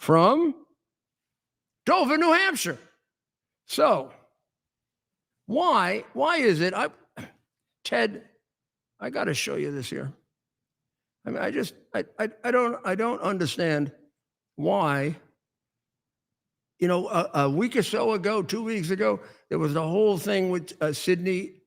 from Dover, New Hampshire. So why is it? Ted, I got to show you this here. I mean, I don't understand why. You know, a week or so ago, 2 weeks ago, there was the whole thing with Sydney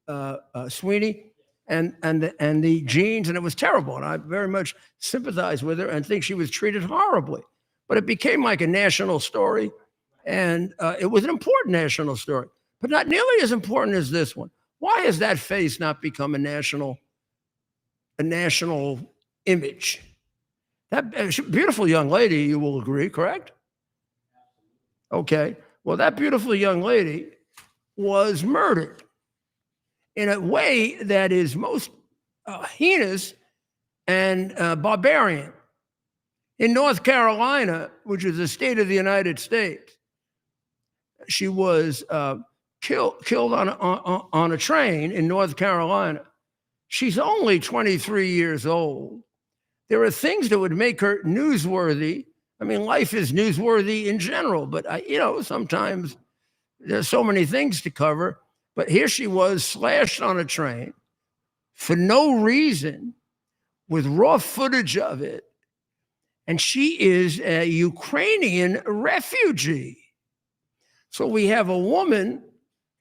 Sweeney and the jeans, and it was terrible. And I very much sympathize with her and think she was treated horribly. But it became like a national story, and it was an important national story, but not nearly as important as this one. Why has that face not become a national image? That beautiful young lady, you will agree, correct? Okay. Well, that beautiful young lady was murdered in a way that is most heinous and barbarian. In North Carolina, which is a state of the United States, she was killed on a train in North Carolina. She's only 23 years old. There are things that would make her newsworthy. I mean, life is newsworthy in general, but sometimes there's so many things to cover. But here she was, slashed on a train for no reason, with raw footage of it. And she is a Ukrainian refugee. So we have a woman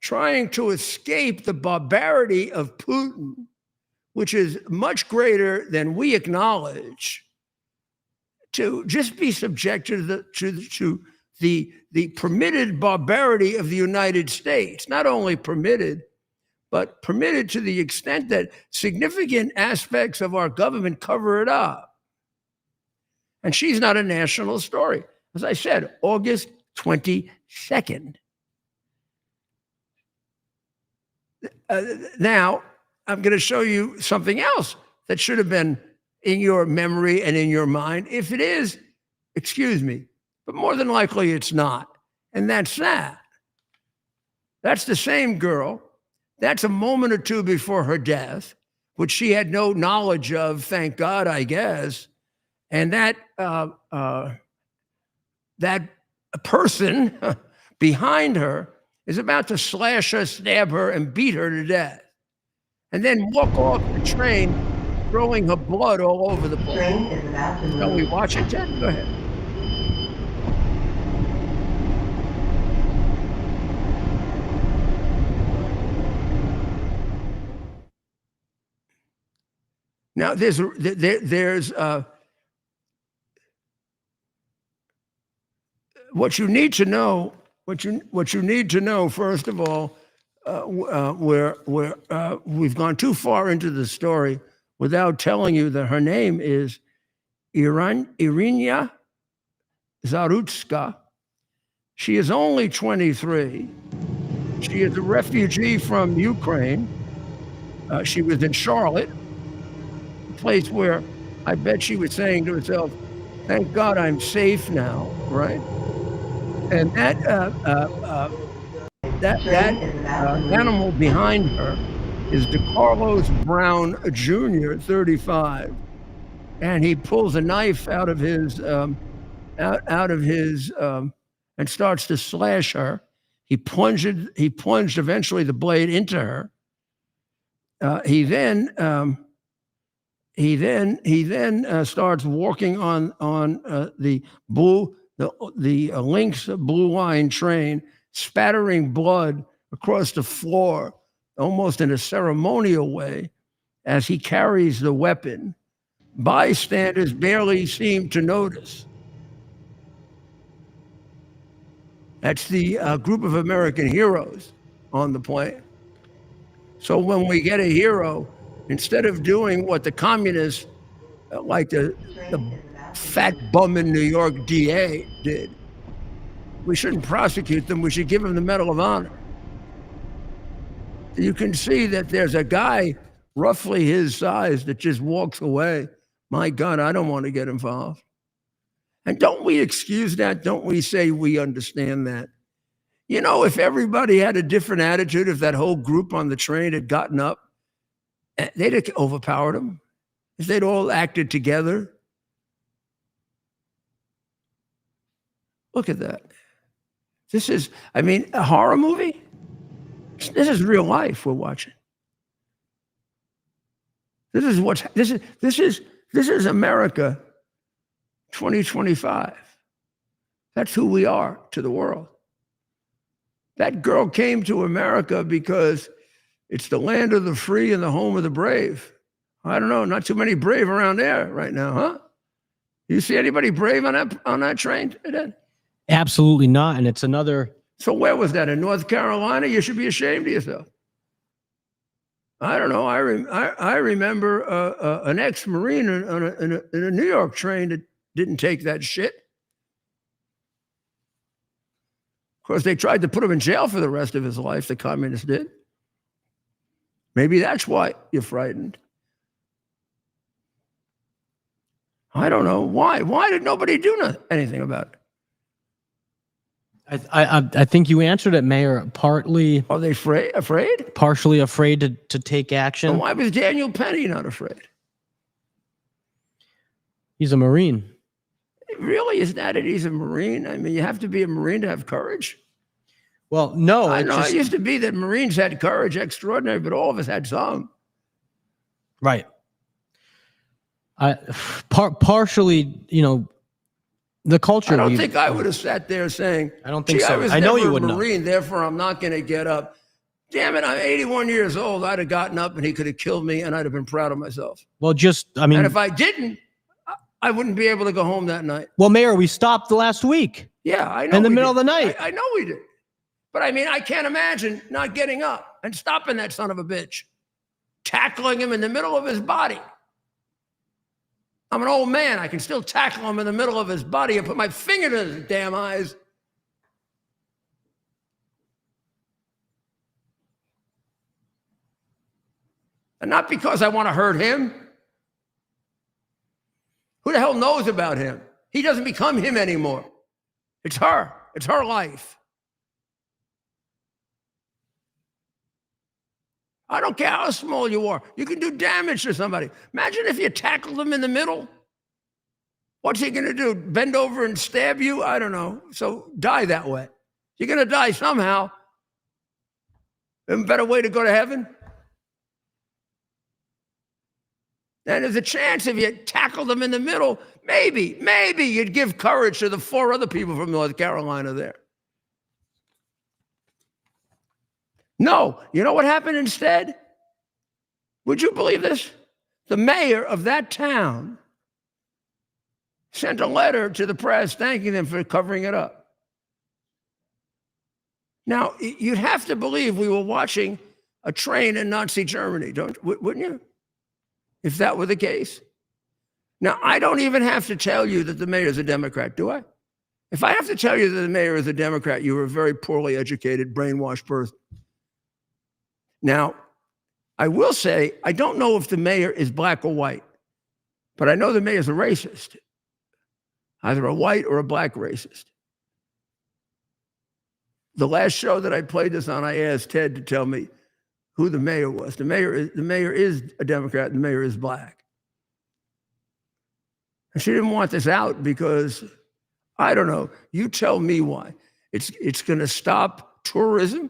trying to escape the barbarity of Putin, which is much greater than we acknowledge, to just be subjected to the permitted barbarity of the United States. Not only permitted, but permitted to the extent that significant aspects of our government cover it up. And she's not a national story. As I said, August 22nd. Now, I'm going to show you something else that should have been in your memory and in your mind. If it is, excuse me, but more than likely it's not. And that's that. That's the same girl. That's a moment or two before her death, which she had no knowledge of, thank God, I guess. And that person behind her is about to slash her, stab her, and beat her to death, and then walk off the train, throwing her blood all over the place. Shall we watch it, Ted? Go ahead. Now, there's what you need to know. What you need to know, first of all, we've gone too far into the story without telling you that her name is Irina Zarutska. She is only 23. She is a refugee from Ukraine. She was in Charlotte, a place where I bet she was saying to herself, "Thank God I'm safe now," right? And that animal behind her is DeCarlos Brown Jr., 35, and he pulls a knife out of his and starts to slash her. He plunged eventually the blade into her. He then starts walking on the Lynx Blue Line train, spattering blood across the floor, almost in a ceremonial way, as he carries the weapon. Bystanders barely seem to notice. That's the group of American heroes on the plane. So when we get a hero, instead of doing what the communists, like the fat bum in New York DA did, we shouldn't prosecute them. We should give them the Medal of Honor. You can see that there's a guy roughly his size that just walks away. My God, I don't want to get involved. And don't we excuse that? Don't we say we understand that? You know, if everybody had a different attitude, if that whole group on the train had gotten up, they'd have overpowered them. If they'd all acted together. Look at that. This is, I mean, a horror movie? This is real life we're watching. This is America 2025. That's who we are to the world. That girl came to America because it's the land of the free and the home of the brave. I don't know, not too many brave around there right now, huh? You see anybody brave on that train today? Absolutely not. And it's another. So where was that? In North Carolina? You should be ashamed of yourself. I don't know. I remember an ex-Marine in a New York train that didn't take that shit. Of course, they tried to put him in jail for the rest of his life, the communists did. Maybe that's why you're frightened. I don't know. Why? Why did nobody do anything about it? I think you answered it, Mayor. Partly. Are they afraid? Partially afraid to take action. And why was Daniel Penny not afraid? He's a Marine. Really? Is that it? He's a Marine? I mean, you have to be a Marine to have courage? Well, no. I know it used to be that Marines had courage extraordinary, but all of us had some. Right. Partially, the culture. I don't think I would have sat there saying, I don't think so. I know you would wouldn't. Marine, therefore I'm not going to get up. Damn it, I'm 81 years old. I'd have gotten up and he could have killed me and I'd have been proud of myself. Well, and if I didn't, I wouldn't be able to go home that night. Well, Mayor, we stopped last week. Yeah, I know. In the middle of the night. I know we did. But I mean, I can't imagine not getting up and stopping that son of a bitch, tackling him in the middle of his body. I'm an old man. I can still tackle him in the middle of his body and put my finger to his damn eyes. And not because I want to hurt him. Who the hell knows about him? He doesn't become him anymore. It's her. It's her life. I don't care how small you are. You can do damage to somebody. Imagine if you tackled him in the middle. What's he going to do? Bend over and stab you? I don't know. So die that way. You're going to die somehow. A better way to go to heaven? And there's a chance if you tackled them in the middle, maybe you'd give courage to the 4 other people from North Carolina there. No, you know what happened instead? Would you believe this? The mayor of that town sent a letter to the press thanking them for covering it up. Now, you'd have to believe we were watching a train in Nazi Germany, wouldn't you? If that were the case. Now, I don't even have to tell you that the mayor is a Democrat, do I? If I have to tell you that the mayor is a Democrat, you're a very poorly educated, brainwashed person. Now, I will say, I don't know if the mayor is black or white, but I know the mayor is a racist, either a white or a black racist. The last show that I played this on, I asked Ted to tell me who the mayor was. The mayor is a Democrat, and the mayor is black. And she didn't want this out because, I don't know, you tell me why. It's going to stop tourism.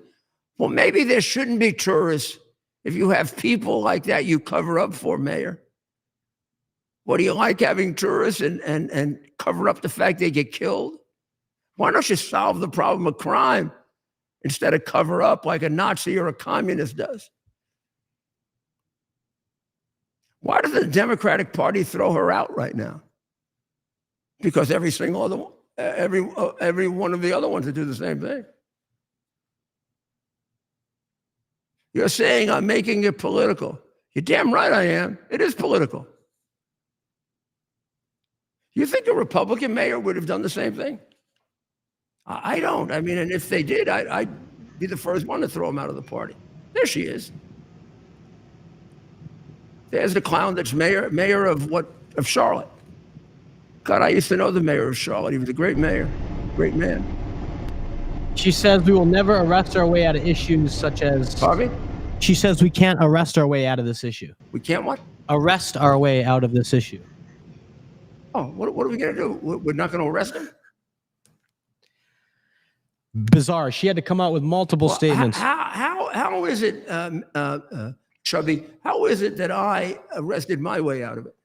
Well, maybe there shouldn't be tourists if you have people like that you cover up for, Mayor. What, do you like having tourists and cover up the fact they get killed? Why don't you solve the problem of crime instead of cover up like a Nazi or a communist does? Why does the Democratic Party throw her out right now? Because every one of the other ones would do the same thing. You're saying I'm making it political. You're damn right I am. It is political. You think a Republican mayor would have done the same thing? I don't. I mean, and if they did, I'd be the first one to throw him out of the party. There she is. There's the clown that's mayor of Charlotte. God, I used to know the mayor of Charlotte. He was a great mayor, great man. She says we will never arrest our way out of issues such as... Pardon me? She says we can't arrest our way out of this issue. We can't what? Arrest our way out of this issue. Oh, what are we going to do? We're not going to arrest him? bizarre. She had to come out with multiple statements. How is it, Chubby? How is it that I arrested my way out of it?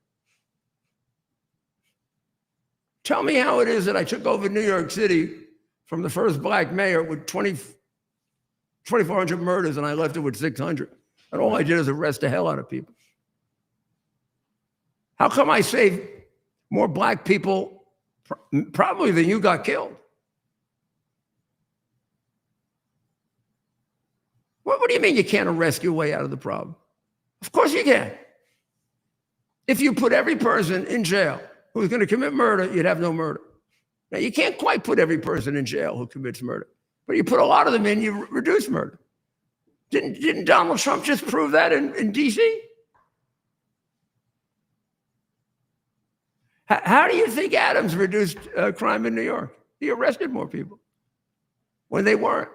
Tell me how it is that I took over New York City from the first black mayor with 2,400 murders, and I left it with 600. And all I did is arrest the hell out of people. How come I saved more black people probably than you got killed? What do you mean you can't arrest your way out of the problem? Of course you can. If you put every person in jail who's going to commit murder, you'd have no murder. Now, you can't quite put every person in jail who commits murder, but you put a lot of them in, you reduce murder. Didn't Donald Trump just prove that in D.C.? How do you think Adams reduced crime in New York? He arrested more people when they weren't.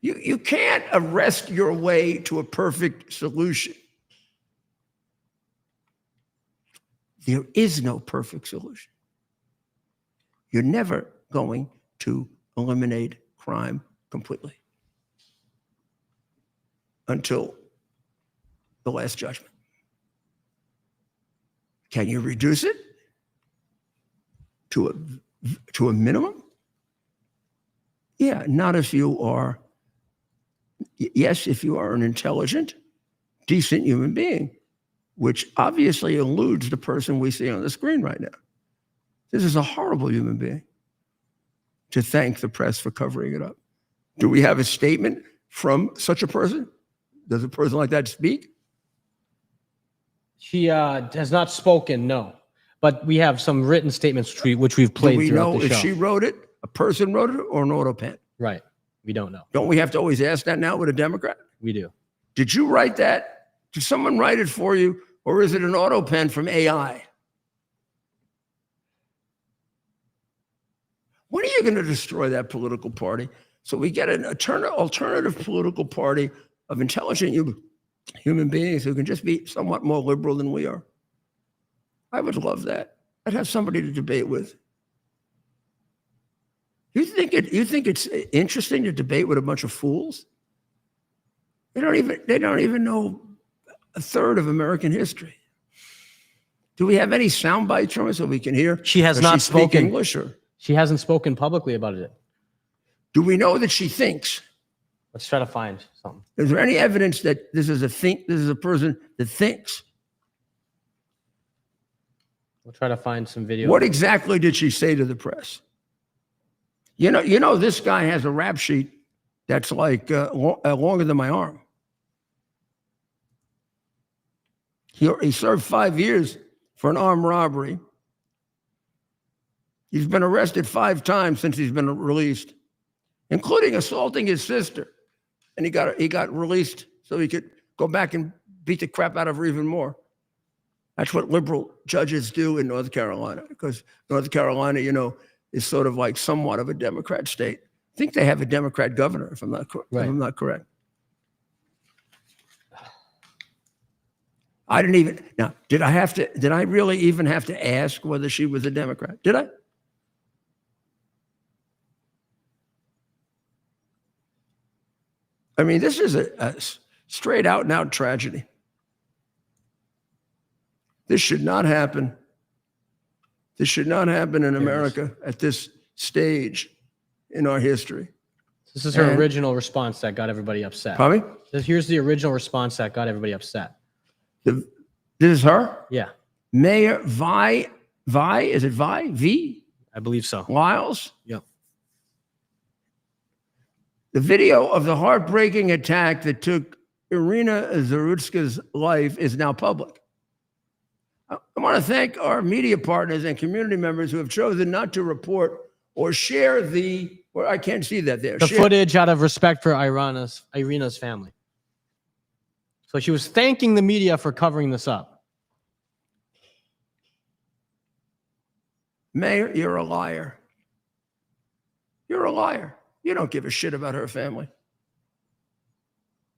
You can't arrest your way to a perfect solution. There is no perfect solution. You're never going to eliminate crime completely until the Last Judgment. Can you reduce it to a minimum? Yeah, not if you are, yes, if you are an intelligent, decent human being, which obviously eludes the person we see on the screen right now. This is a horrible human being. To thank the press for covering it up. Do we have a statement from such a person? Does a person like that speak? She has not spoken, no. But we have some written statements which we've played throughout the show. Do we know if she wrote it, a person wrote it, or an auto pen? Right. We don't know. Don't we have to always ask that now with a Democrat? We do. Did you write that? Did someone write it for you, or is it an auto pen from AI? When are you going to destroy that political party so we get an alternative political party of intelligent human beings who can just be somewhat more liberal than we are? I would love that. I'd have somebody to debate with. You think it's interesting to debate with a bunch of fools? They don't even know a third of American history. Do we have any sound bites from her so we can hear? She has not spoken English, or she hasn't spoken publicly about it. do we know that she thinks? Let's try to find something. Is there any evidence that this is a person that thinks? We'll try to find some video. What exactly did she say to the press? You know, this guy has a rap sheet that's like longer than my arm. He served 5 years for an armed robbery. He's been arrested 5 times since he's been released, including assaulting his sister. And he got released so he could go back and beat the crap out of her even more. That's what liberal judges do in North Carolina, because North Carolina, is sort of like somewhat of a Democrat state. I think they have a Democrat governor, if I'm not correct. I didn't even, now, did I really even have to ask whether she was a Democrat? Did I? I mean, this is a straight out and out tragedy. This should not happen. This should not happen in America at this stage in our history. This is her original response that got everybody upset. Pardon me? Here's the original response that got everybody upset. This is her? Yeah. Mayor is it V? I believe so. Lyles? Yep. The video of the heartbreaking attack that took Irina Zarutska's life is now public. I want to thank our media partners and community members who have chosen not to report or share I can't see that there. The footage out of respect for Irina's family. So she was thanking the media for covering this up. Mayor, you're a liar. You're a liar. You don't give a shit about her family.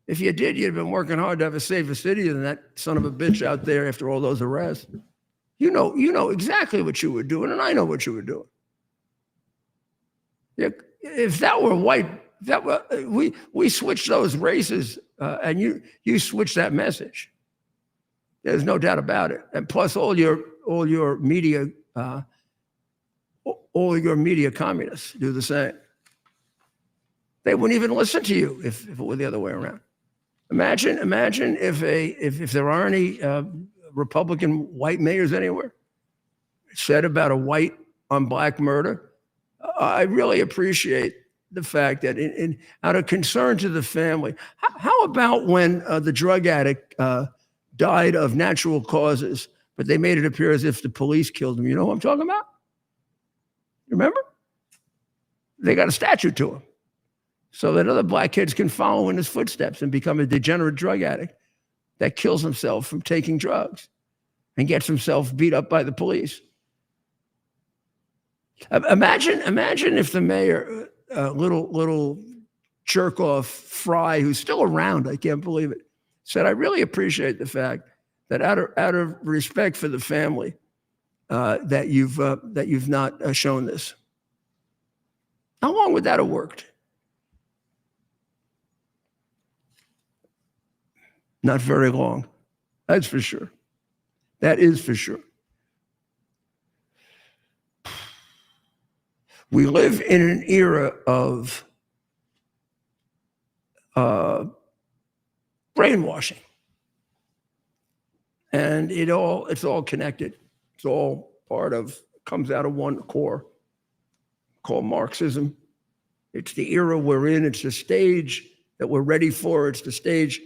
If you did, you'd have been working hard to have a safer city than that son of a bitch out there after all those arrests. You know exactly what you were doing, and I know what you were doing. If that were white, that were, we switched those races, and you switched that message. There's no doubt about it. And plus, all your media communists do the same. They wouldn't even listen to you if it were the other way around. Imagine if there are any Republican white mayors anywhere said about a white on black murder. I really appreciate the fact that out of concern to the family. How about when the drug addict died of natural causes, but they made it appear as if the police killed him? You know what I'm talking about? Remember? They got a statue to him so that other black kids can follow in his footsteps and become a degenerate drug addict that kills himself from taking drugs and gets himself beat up by the police. Imagine if the mayor, little jerk off Fry, who's still around, I can't believe it, said, "I really appreciate the fact that out of respect for the family, that you've not shown this." How long would that have worked? Not very long. That's for sure. That is for sure. We live in an era of brainwashing, and it's all connected. It's all comes out of one core called Marxism. It's the era we're in. It's the stage that we're ready for. It's the stage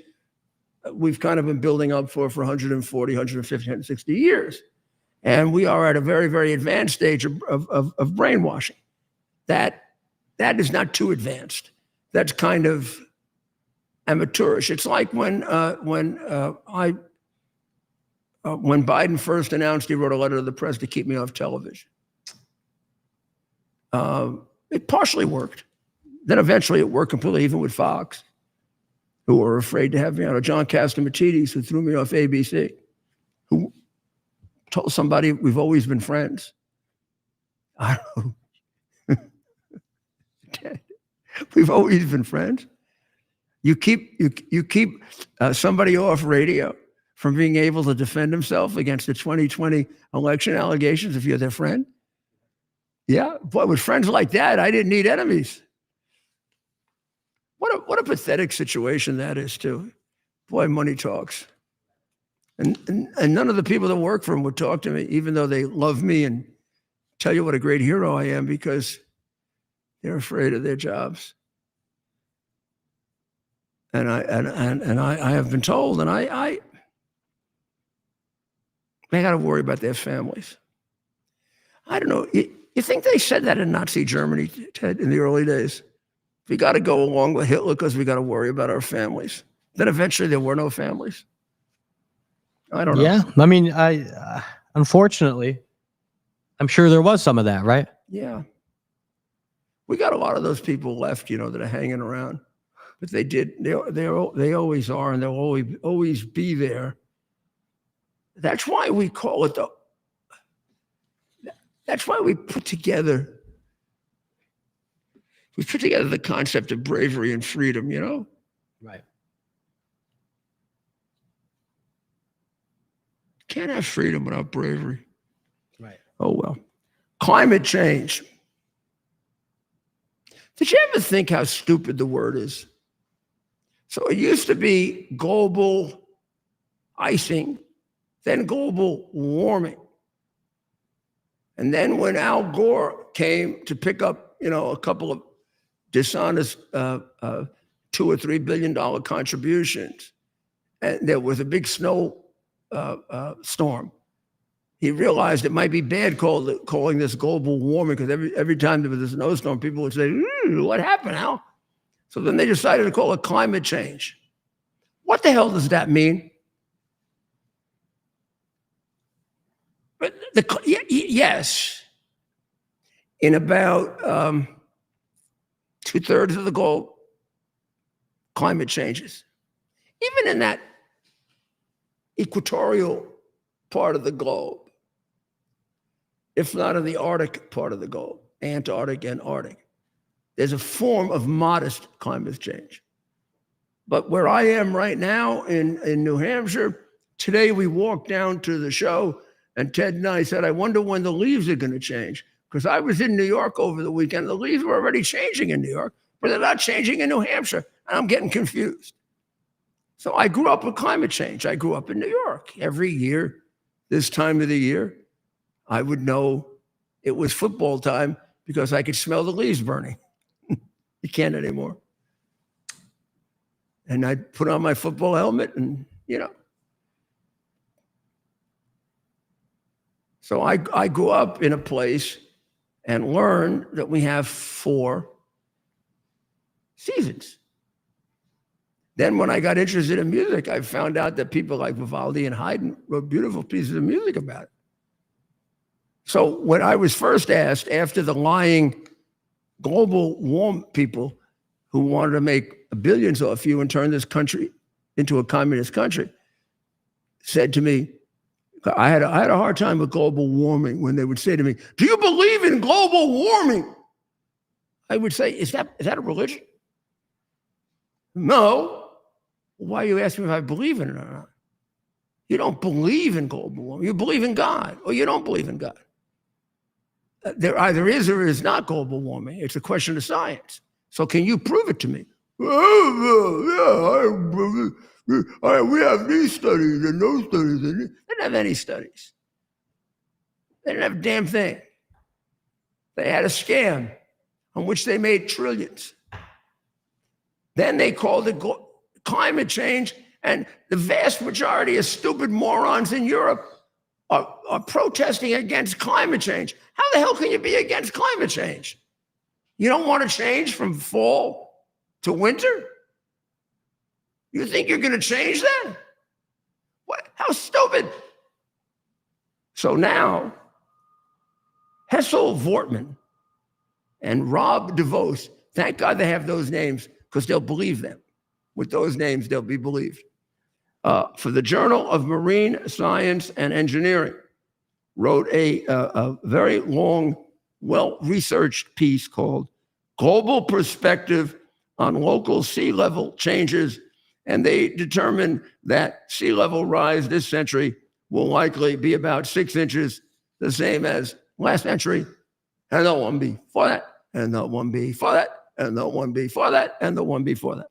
we've kind of been building up for 140, 150, 160 years. And we are at a very, very advanced stage of brainwashing. That is not too advanced. That's kind of amateurish. It's like when Biden first announced he wrote a letter to the press to keep me off television. It partially worked. Then eventually it worked completely, even with Fox, who were afraid to have me on, or John Catsimatidis, who threw me off ABC, who told somebody we've always been friends. I don't know. We've always been friends. You keep somebody off radio from being able to defend himself against the 2020 election allegations if you're their friend? Yeah, boy, with friends like that, I didn't need enemies. What a pathetic situation that is, too. Boy, money talks. And none of the people that work for him would talk to me, even though they love me and tell you what a great hero I am, because they're afraid of their jobs. And I have been told, and they got to worry about their families. I don't know. You think they said that in Nazi Germany, Ted, in the early days? We got to go along with Hitler because we got to worry about our families. Then eventually there were no families. I don't know. Yeah, I mean, unfortunately, I'm sure there was some of that, right? Yeah. We got a lot of those people left, that are hanging around. But they did. They always are, and they'll always be there. That's why we call it that's why we put together the concept of bravery and freedom, Right. Can't have freedom without bravery. Right. Oh, well. Climate change. Did you ever think how stupid the word is? So it used to be global icing, then global warming. And then when Al Gore came to pick up, a couple of dishonest $2 or $3 billion contributions, and there was a big snow storm, he realized it might be bad calling this global warming, because every time there was a snowstorm, people would say, "What happened, Al?" So then they decided to call it climate change. What the hell does that mean? But yes, in about 2/3 of the globe, climate changes. Even in that equatorial part of the globe, if not in the Arctic part of the globe, Antarctic and Arctic. There's a form of modest climate change. But where I am right now in New Hampshire, today we walked down to the show, and Ted and I said, I wonder when the leaves are going to change. Because I was in New York over the weekend. The leaves were already changing in New York, but they're not changing in New Hampshire. And I'm getting confused. So I grew up with climate change. I grew up in New York. Every year, this time of the year, I would know it was football time because I could smell the leaves burning. You can't anymore. And I'd put on my football helmet and, So I grew up in a place and learned that we have 4 seasons. Then when I got interested in music, I found out that people like Vivaldi and Haydn wrote beautiful pieces of music about it. So when I was first asked, after the lying global warm people who wanted to make billions off you and turn this country into a communist country, said to me, I had a hard time with global warming when they would say to me, do you believe in global warming? I would say, is that a religion? No. Why are you asking me if I believe in it or not? You don't believe in global warming. You believe in God, or you don't believe in God. There either is or is not global warming. It's a question of science. So can you prove it to me? Oh, yeah, we have these studies and those studies. They didn't have any studies. They didn't have a damn thing. They had a scam on which they made trillions. Then they called it climate change, and the vast majority of stupid morons in Europe are protesting against climate change. How the hell can you be against climate change? You don't want to change from fall to winter? You think you're going to change that? What? How stupid. So now, Hessel Wortman and Rob DeVos, thank God they have those names because they'll believe them. With those names, they'll be believed. For the Journal of Marine Science and Engineering, wrote a very long, well-researched piece called Global Perspective on Local Sea Level Changes. And they determined that sea level rise this century will likely be about 6 inches, the same as last century, and the one before that, and the one before that, and the one before that, and the one before that.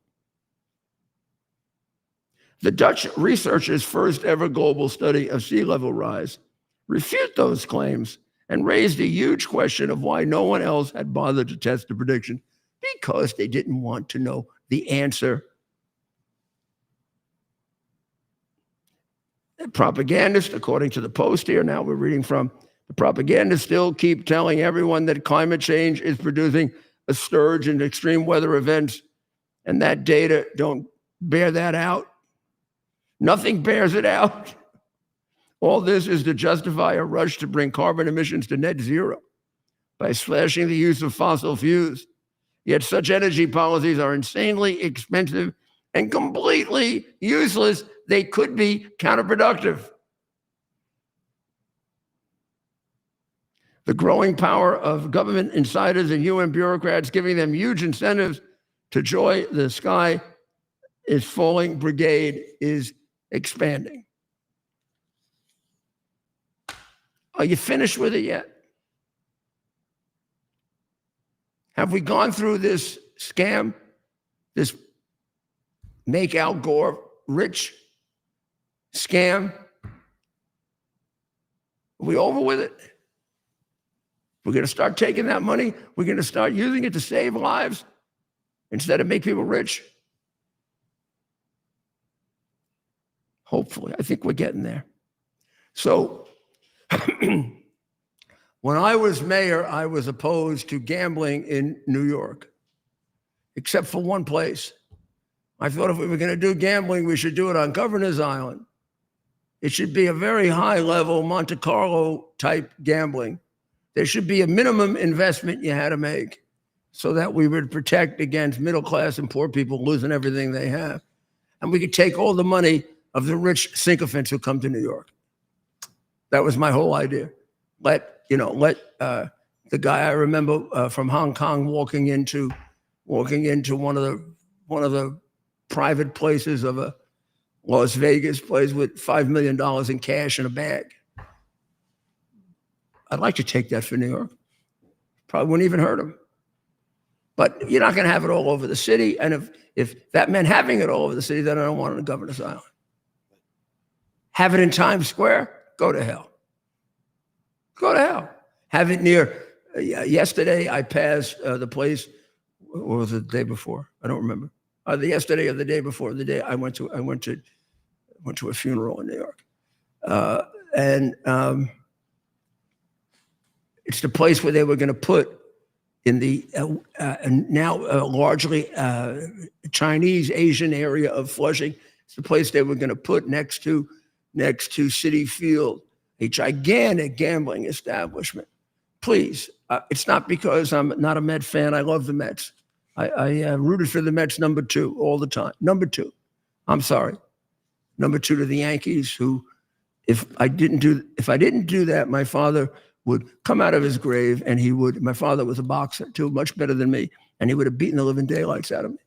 The Dutch researchers' first ever global study of sea level rise refute those claims and raised a huge question of why no one else had bothered to test the prediction, because they didn't want to know the answer. The propagandists, according to the Post here, now we're reading from, the propagandists still keep telling everyone that climate change is producing a surge in extreme weather events, and that data don't bear that out. Nothing bears it out. All this is to justify a rush to bring carbon emissions to net zero by slashing the use of fossil fuels. Yet such energy policies are insanely expensive and completely useless. They could be counterproductive. The growing power of government insiders and UN bureaucrats giving them huge incentives to join the sky is falling brigade is expanding. Are you finished with it yet? Have we gone through this scam, this make Al Gore rich scam? Are we over with it? We're going to start taking that money. We're going to start using it to save lives instead of make people rich. Hopefully, I think we're getting there. So when I was mayor, I was opposed to gambling in New York, except for one place. I thought if we were going to do gambling, we should do it on Governor's Island. It should be a very high level Monte Carlo type gambling. There should be a minimum investment you had to make so that we would protect against middle class and poor people losing everything they have. And we could take all the money of the rich sycophants who come to New York. That was my whole idea. let the guy I remember from Hong Kong walking into one of the private places of a Las Vegas place with $5 million in cash in a bag. I'd like to take that for New York. Probably wouldn't even hurt him. But you're not going to have it all over the city. And if that meant having it all over the city, then I don't want it on Governor's Island. Have it in Times Square? Go to hell. Go to hell. Have it near. Yesterday, I passed the place. Or was it the day before? I don't remember. The yesterday or the day before. The day I went to a funeral in New York, and it's the place where they were going to put in the now largely Chinese Asian area of Flushing. It's the place they were going to put next to Citi Field, a gigantic gambling establishment. Please, it's not because I'm not a Met fan. I love the Mets. I rooted for the Mets number 2 all the time. Number 2. I'm sorry. Number 2 to the Yankees, who, if I didn't do that, my father would come out of his grave and my father was a boxer too, much better than me, and he would have beaten the living daylights out of me.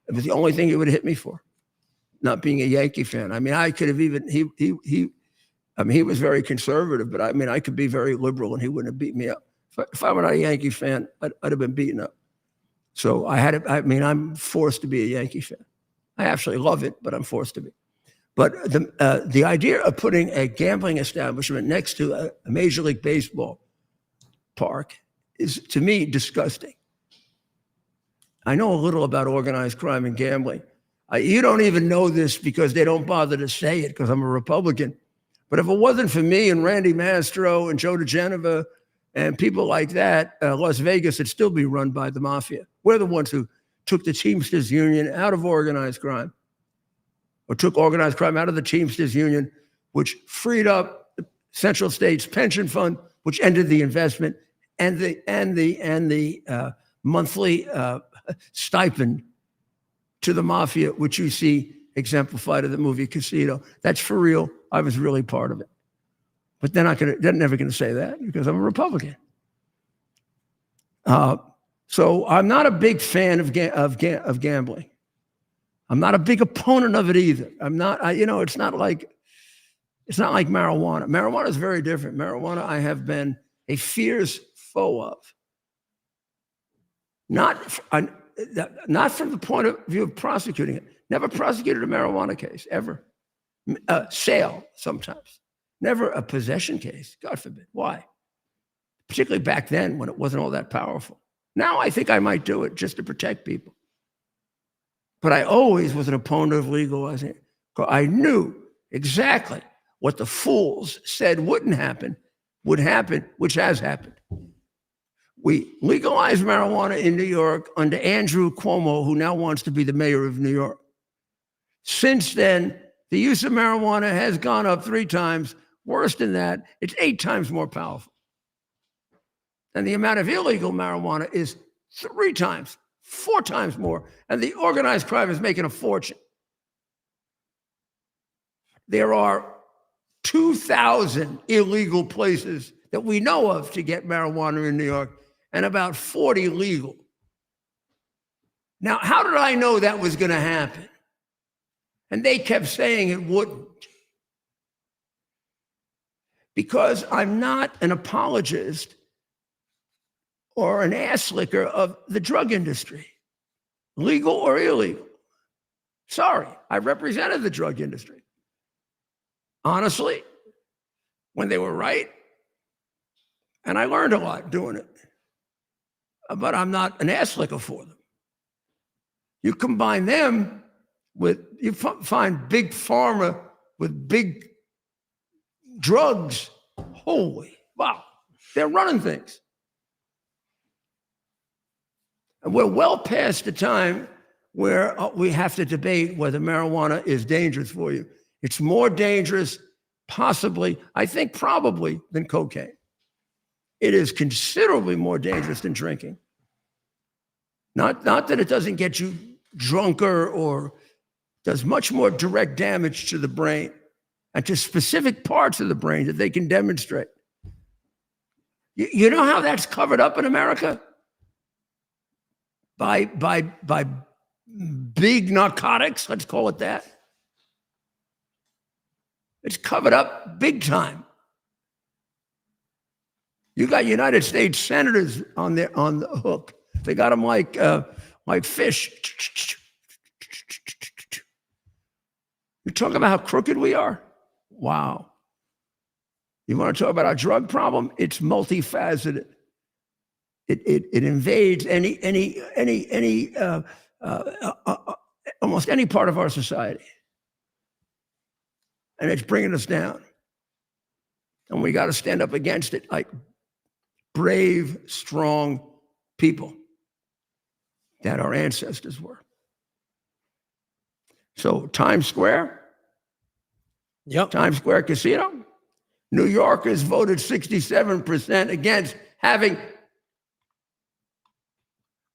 It was the only thing he would have hit me for, not being a Yankee fan. I mean, I could have even, he was very conservative, but I could be very liberal and he wouldn't have beat me up. If I were not a Yankee fan, I'd have been beaten up. So I'm forced to be a Yankee fan. I actually love it, but I'm forced to be. But the idea of putting a gambling establishment next to a Major League Baseball park is, to me, disgusting. I know a little about organized crime and gambling. You don't even know this because they don't bother to say it because I'm a Republican. But if it wasn't for me and Randy Mastro and Joe DeGeneva and people like that, Las Vegas would still be run by the mafia. We're the ones who took the Teamsters Union out of organized crime, or took organized crime out of the Teamsters Union, which freed up the Central States Pension Fund, which ended the investment and the monthly stipend to the mafia, which you see exemplified in the movie Casino. That's for real. I was really part of it. But they're never going to say that because I'm a Republican. So I'm not a big fan of gambling. I'm not a big opponent of it either. I'm not. It's not like marijuana. Marijuana is very different. Marijuana, I have been a fierce foe of. Not from the point of view of prosecuting it. Never prosecuted a marijuana case ever. Sale sometimes. Never a possession case. God forbid. Why? Particularly back then when it wasn't all that powerful. Now I think I might do it just to protect people. But I always was an opponent of legalizing it. I knew exactly what the fools said wouldn't happen, would happen, which has happened. We legalized marijuana in New York under Andrew Cuomo, who now wants to be the mayor of New York. Since then, the use of marijuana has gone up 3 times. Worse than that, it's 8 times more powerful. And the amount of illegal marijuana is 3 times, 4 times more. And the organized crime is making a fortune. There are 2,000 illegal places that we know of to get marijuana in New York, and about 40 legal. Now, how did I know that was going to happen? And they kept saying it wouldn't. Because I'm not an apologist or an ass licker of the drug industry, legal or illegal. Sorry, I represented the drug industry. Honestly, when they were right, and I learned a lot doing it. But I'm not an ass licker for them. You combine them with, you find big pharma with big drugs. Holy, wow, they're running things. And we're well past the time where we have to debate whether marijuana is dangerous for you. It's more dangerous, possibly, I think probably, than cocaine. It is considerably more dangerous than drinking. Not that it doesn't get you drunker or does much more direct damage to the brain and to specific parts of the brain that they can demonstrate. You know how that's covered up in America? By big narcotics, let's call it that. It's covered up big time. You got United States senators on the hook. They got them like fish. You talk about how crooked we are? Wow. You want to talk about our drug problem? It's multifaceted. It invades almost any part of our society, and it's bringing us down. And we got to stand up against it like brave, strong people that our ancestors were. So Times Square, Times Square Casino, New Yorkers voted 67% against having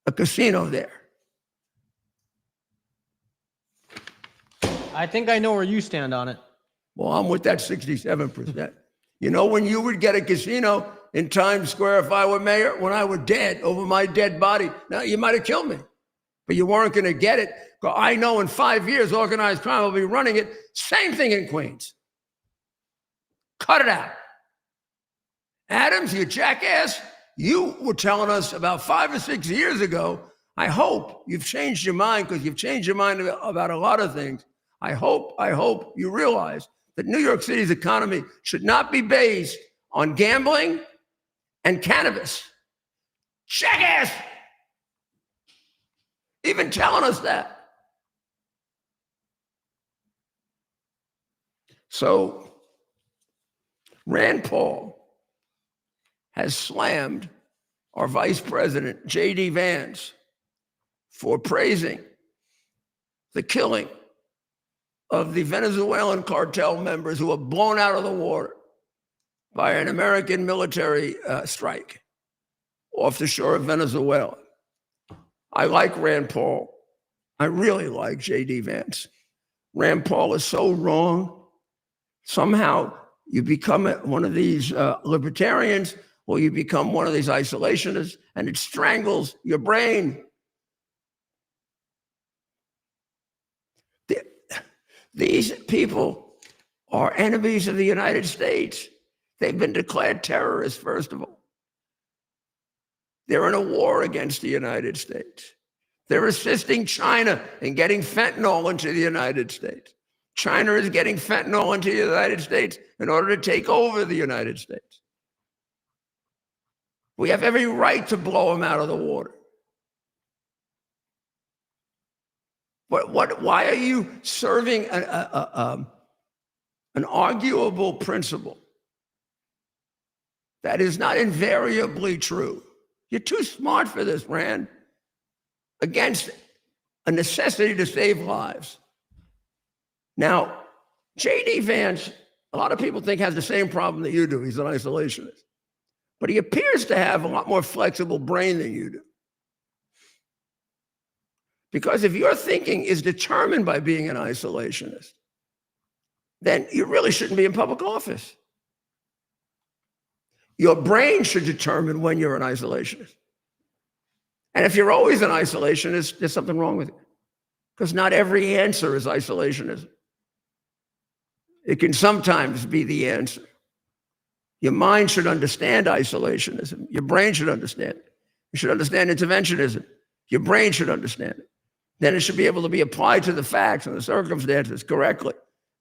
a casino there. I think I know where you stand on it. Well, I'm with that 67%. You know, when you would get a casino in Times Square, if I were mayor, when I were dead, over my dead body, now you might have killed me, but you weren't going to get it. I know in 5 years, organized crime will be running it. Same thing in Queens. Cut it out. Adams, you jackass, you were telling us about 5 or 6 years ago, I hope you've changed your mind, because you've changed your mind about a lot of things. I hope you realize that New York City's economy should not be based on gambling and cannabis. Jackass! Even telling us that. So, Rand Paul has slammed our Vice President, J.D. Vance, for praising the killing of the Venezuelan cartel members who were blown out of the water by an American military strike off the shore of Venezuela. I like Rand Paul. I really like J.D. Vance. Rand Paul is so wrong. Somehow you become one of these libertarians, or you become one of these isolationists, and it strangles your brain. These people are enemies of the United States. They've been declared terrorists, first of all. They're in a war against the United States. They're assisting China in getting fentanyl into the United States. China is getting fentanyl into the United States in order to take over the United States. We have every right to blow them out of the water. Why are you serving an arguable principle that is not invariably true? You're too smart for this, Rand. Against a necessity to save lives. Now, J.D. Vance, a lot of people think has the same problem that you do. He's an isolationist. But he appears to have a lot more flexible brain than you do. Because if your thinking is determined by being an isolationist, then you really shouldn't be in public office. Your brain should determine when you're an isolationist. And if you're always an isolationist, there's something wrong with you. Because not every answer is isolationism. It can sometimes be the answer. Your mind should understand isolationism. Your brain should understand it. You should understand interventionism. Your brain should understand it. Then it should be able to be applied to the facts and the circumstances correctly,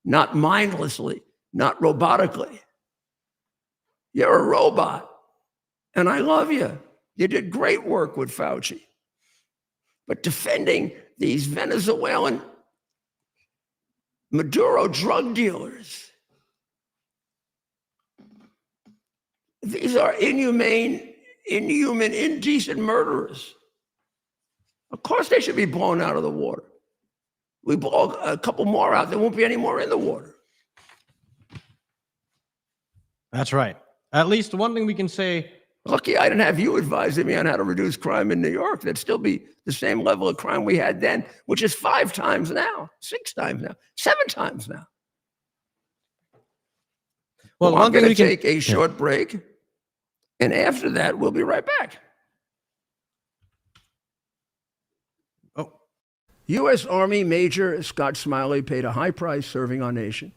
not mindlessly, not robotically. You're a robot, and I love you. You did great work with Fauci. But defending these Venezuelan Maduro drug dealers, these are inhuman, indecent murderers. Of course they should be blown out of the water. We blow a couple more out, there won't be any more in the water. That's right. At least one thing we can say. Lucky I didn't have you advising me on how to reduce crime in New York. That'd still be the same level of crime we had then, which is 5 times now, 6 times now, 7 times now. Well, I'm going to take a short break. And after that, we'll be right back. Oh. U.S. Army Major Scott Smiley paid a high price serving our nation.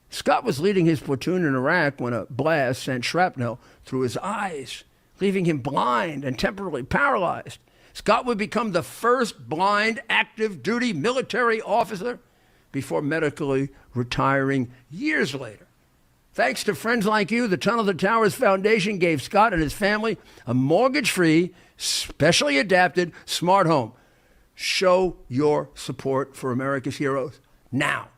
Scott was leading his platoon in Iraq when a blast sent shrapnel through his eyes, leaving him blind and temporarily paralyzed. Scott would become the first blind active duty military officer before medically retiring years later. Thanks to friends like you, the Tunnel to Towers Foundation gave Scott and his family a mortgage-free, specially adapted smart home. Show your support for America's heroes now.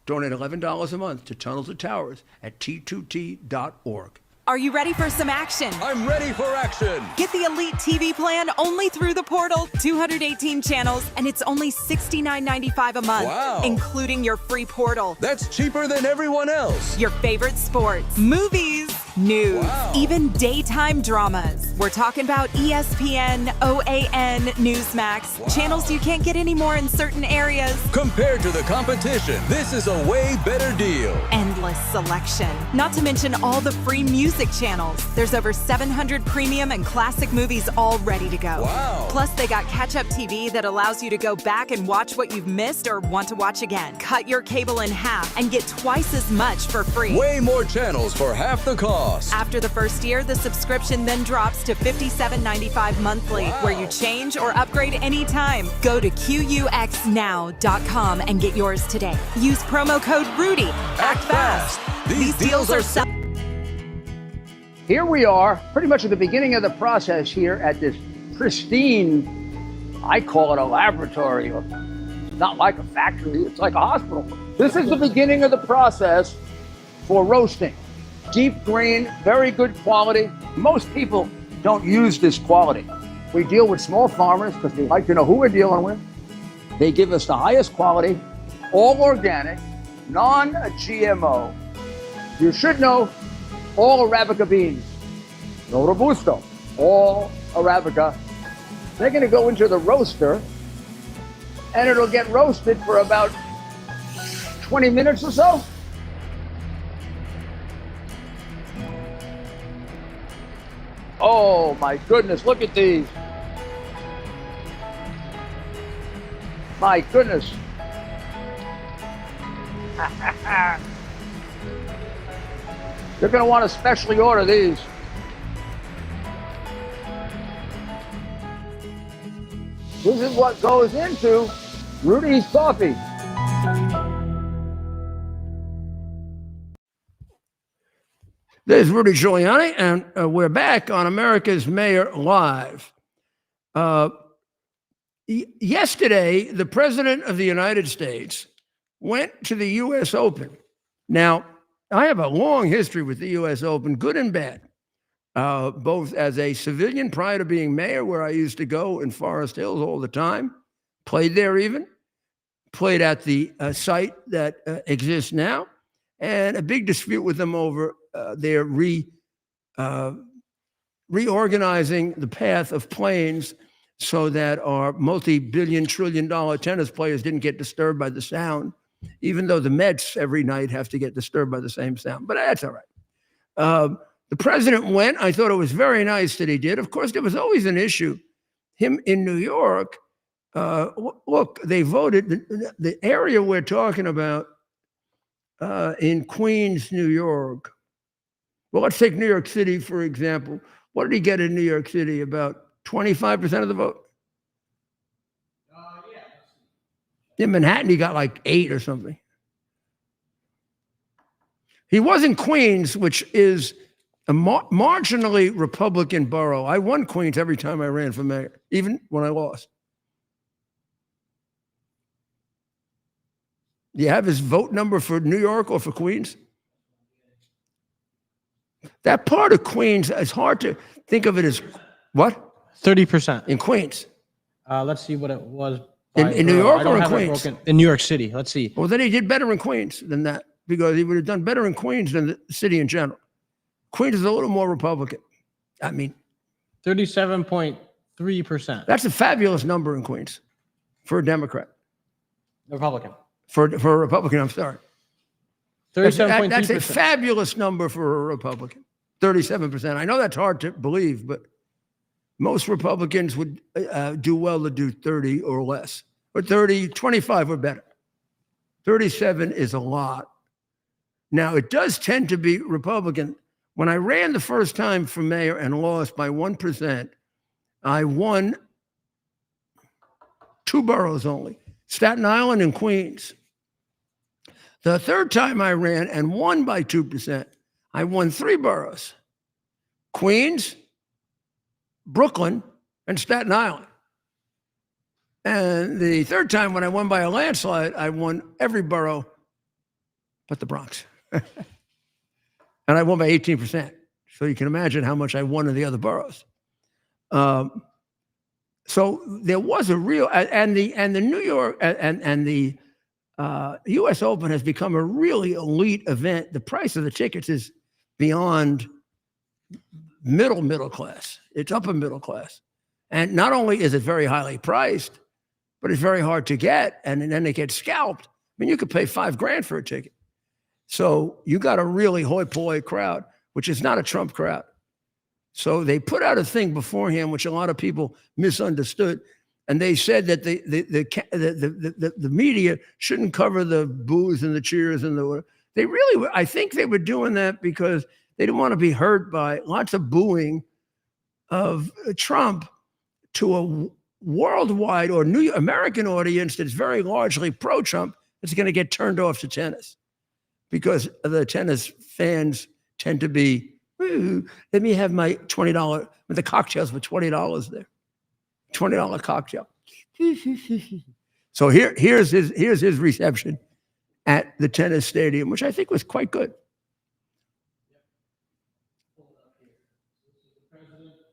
Donate $11 a month to Tunnel to Towers at T2T.org. Are you ready for some action? I'm ready for action. Get the Elite TV plan only through the portal. 218 channels, and it's only $69.95 a month, Wow. including your free portal. That's cheaper than everyone else. Your favorite sports, movies, news, Wow. even daytime dramas. We're talking about ESPN, OAN, Newsmax, Wow. channels you can't get anymore in certain areas. Compared to the competition, this is a way better deal. Endless selection. Not to mention all the free music channels. There's over 700 premium and classic movies all ready to go. Wow. Plus, they got catch-up TV that allows you to go back and watch what you've missed or want to watch again. Cut your cable in half and get twice as much for free. Way more channels for half the cost. After the first year, the subscription then drops to $57.95 monthly, Wow. where you change or upgrade anytime. Go to QUXNow.com and get yours today. Use promo code RUDY. Act fast. These deals are so Here we are, pretty much at the beginning of the process here at this pristine, I call it a laboratory, or it's not like a factory, it's like a hospital. This is the beginning of the process for roasting. Deep grain, very good quality. Most people don't use this quality. We deal with small farmers because they like to know who we're dealing with. They give us the highest quality, all organic, non-GMO. You should know all Arabica beans, no Robusto, all Arabica. They're going to go into the roaster, and it'll get roasted for about 20 minutes or so. Oh my goodness, look at these. My goodness. You're going to want to specially order these. This is what goes into Rudy's coffee. This is Rudy Giuliani, and we're back on America's Mayor Live. Yesterday, the President of the United States went to the U.S. Open. Now, I have a long history with the U.S. Open, good and bad, both as a civilian prior to being mayor, where I used to go in Forest Hills all the time, played there even, played at the site that exists now, and a big dispute with them over their reorganizing the path of planes so that our multi-billion, trillion-dollar tennis players didn't get disturbed by the sound, even though the Mets every night have to get disturbed by the same sound. But that's all right. The president went. I thought it was very nice that he did. Of course, there was always an issue. Him in New York, look, they voted. The area we're talking about in Queens, New York. Well, let's take New York City, for example. What did he get in New York City? About 25% of the vote? In Manhattan, he got like 8 or something. He was in Queens, which is a marginally Republican borough. I won Queens every time I ran for mayor, even when I lost. Do you have his vote number for New York or for Queens? That part of Queens, it's hard to think of it as what? 30%. In Queens. Let's see what it was. In New York or in Queens? In New York City. Let's see. Well, then he did better in Queens than that, because he would have done better in Queens than the city in general. Queens is a little more Republican. I mean, 37.3%. that's a fabulous number in Queens for a Democrat. Republican. For a Republican, I'm sorry. 37.3%. That's a fabulous number for a Republican. 37%. I know that's hard to believe, but most Republicans would do well to do 30 or less, or 30, 25 or better. 37 is a lot. Now, it does tend to be Republican. When I ran the first time for mayor and lost by 1%, I won 2 boroughs only, Staten Island and Queens. The third time I ran and won by 2%, I won 3 boroughs, Queens, Brooklyn, and Staten Island. And the third time when I won by a landslide, I won every borough but the Bronx. And I won by 18%. So you can imagine how much I won in the other boroughs. So there was a real, and the New York, and the U.S. Open has become a really elite event. The price of the tickets is beyond middle class. It's upper middle class. And not only is it very highly priced, but it's very hard to get. And then they get scalped. I mean, you could pay $5,000 for a ticket. So you got a really hoi polloi crowd, which is not a Trump crowd. So they put out a thing beforehand, which a lot of people misunderstood. And they said that the media shouldn't cover the boos and the cheers and they really, I think they were doing that because they didn't want to be hurt by lots of booing of Trump to a worldwide or New American audience that's very largely pro-Trump. It's going to get turned off to tennis because the tennis fans tend to be, let me have my $20, the cocktails for $20 there. $20 cocktail. So here's his reception at the tennis stadium, which I think was quite good.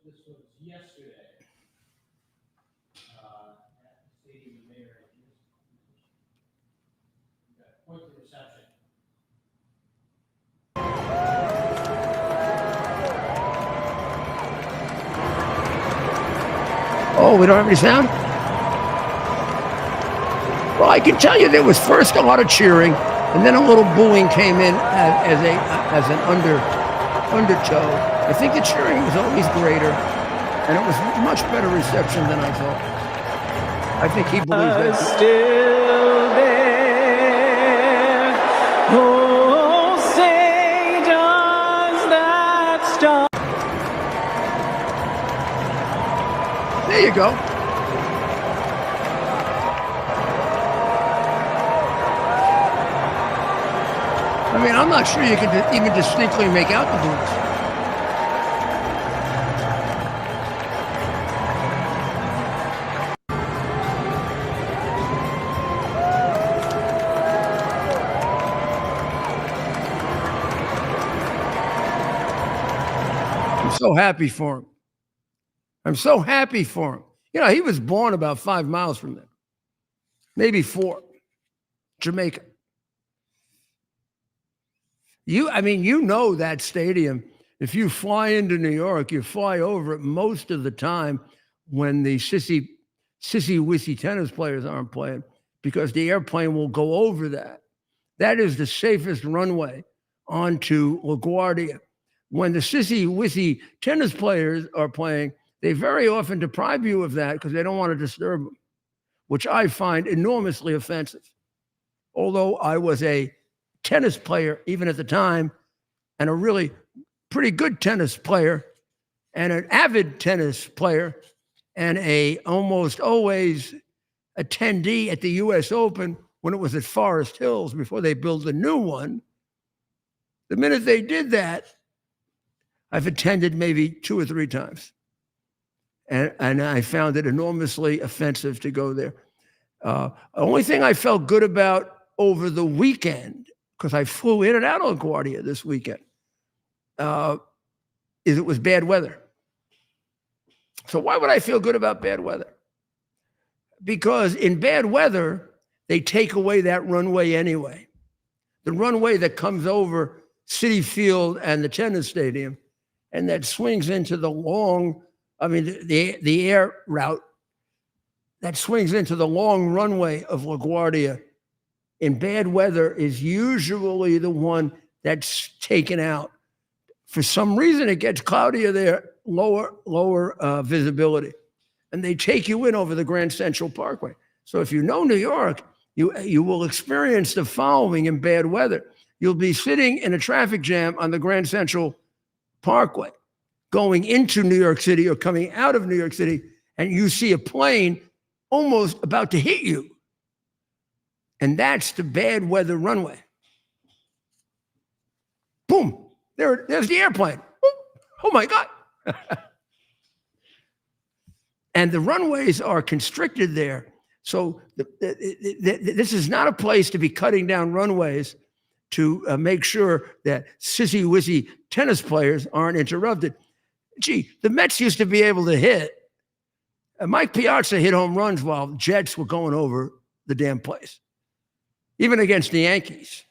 This was yesterday at the stadium mayor. Point to reception. Oh, we don't have any sound? Well, I can tell you there was first a lot of cheering, and then a little booing came in as an undertow. I think the cheering was always greater, and it was much better reception than I thought. I think he believed that. Still there. Oh, say does that stop? There you go. I mean, I'm not sure you can even distinctly make out the boos. I'm so happy for him. I'm so happy for him. You know, he was born about 5 miles from there, maybe 4, Jamaica. I mean, you know that stadium. If you fly into New York, you fly over it most of the time when the sissy-wissy tennis players aren't playing because the airplane will go over that. That is the safest runway onto LaGuardia. When the sissy-wissy tennis players are playing, they very often deprive you of that because they don't want to disturb them, which I find enormously offensive. Although I was a tennis player, even at the time, and a really pretty good tennis player, and an avid tennis player, and a almost always attendee at the U.S. Open when it was at Forest Hills before they built a new one. The minute they did that, I've attended maybe 2 or 3 times. And I found it enormously offensive to go there. The only thing I felt good about over the weekend, because I flew in and out of LaGuardia this weekend, is it was bad weather. So why would I feel good about bad weather? Because in bad weather, they take away that runway anyway. The runway that comes over Citi Field and the tennis stadium, and that swings into the long, the air route that swings into the long runway of LaGuardia in bad weather is usually the one that's taken out For some reason, it gets cloudier there, lower visibility. And they take you in over the Grand Central Parkway. So if you know New York, you will experience the following in bad weather. You'll be sitting in a traffic jam on the Grand Central Parkway, going into New York City or coming out of New York City, and you see a plane almost about to hit you. And that's the bad weather runway. Boom, there's the airplane. Oh my God. And the runways are constricted there. So this is not a place to be cutting down runways to make sure that sissy-wissy tennis players aren't interrupted. Gee, the Mets used to be able to hit. Mike Piazza hit home runs while Jets were going over the damn place. Even against the Yankees.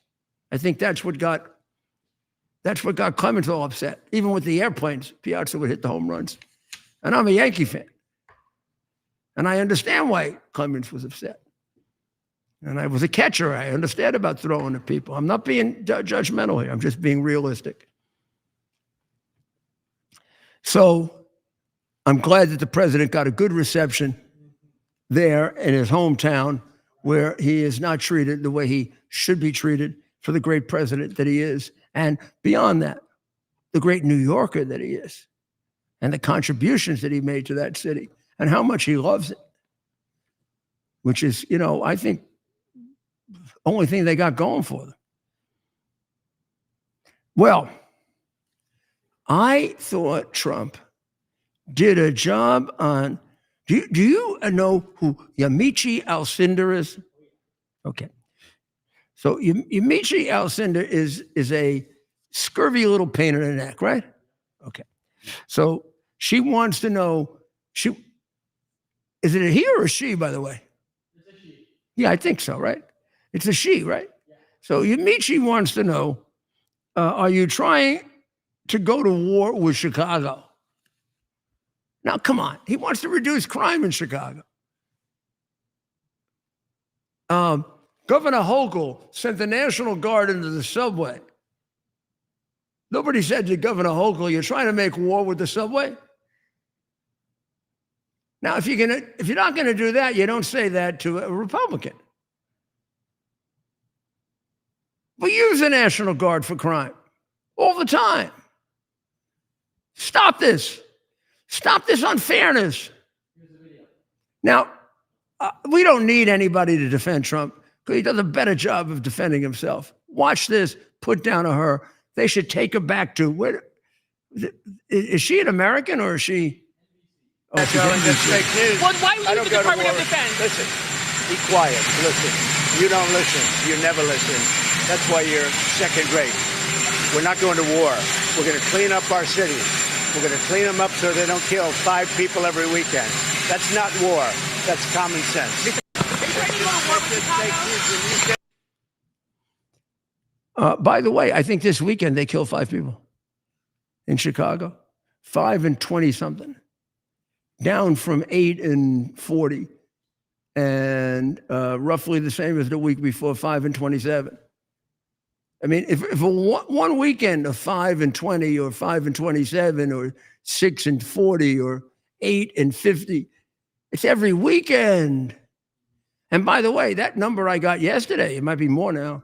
I think that's what got Clemens all upset. Even with the airplanes, Piazza would hit the home runs. And I'm a Yankee fan. And I understand why Clemens was upset. And I was a catcher. I understand about throwing at people. I'm not being judgmental here. I'm just being realistic. So I'm glad that the president got a good reception there in his hometown, where he is not treated the way he should be treated for the great president that he is. And beyond that, the great New Yorker that he is, and the contributions that he made to that city, and how much he loves it, which is, I think, only thing they got going for them. Well, I thought Trump did a job on, do you know who Yamiche Alcindor is? Okay. So Yamiche Alcindor is a scurvy little pain in the neck, right? Okay. So she wants to know, is it a he or a she, by the way? It's a she. Yeah, I think so, right? It's a she, right? Yeah. So Yamiche wants to know, are you trying to go to war with Chicago? Now, come on. He wants to reduce crime in Chicago. Governor Hochul sent the National Guard into the subway. Nobody said to Governor Hochul, you're trying to make war with the subway? Now, if you're not going to do that, you don't say that to a Republican. We use the National Guard for crime all the time. Stop this. Stop this unfairness. Now, we don't need anybody to defend Trump because he does a better job of defending himself. Watch this. Put down to her. They should take her back to where? Is she an American or is she? Oh, That's fake news. Well, why leave the Department of Defense? Listen, be quiet. Listen. You don't listen. You never listen. That's why you're second rate. We're not going to war. We're going to clean up our cities. We're going to clean them up so they don't kill 5 people every weekend. That's not war. That's common sense. By the way, I think this weekend they killed 5 people in Chicago. 5 and 20 something. Down from 8 and 40. And roughly the same as the week before, 5 and 27. I mean, if one weekend of 5 and 20 or 5 and 27 or 6 and 40 or 8 and 50, it's every weekend. And by the way, that number I got yesterday, it might be more now.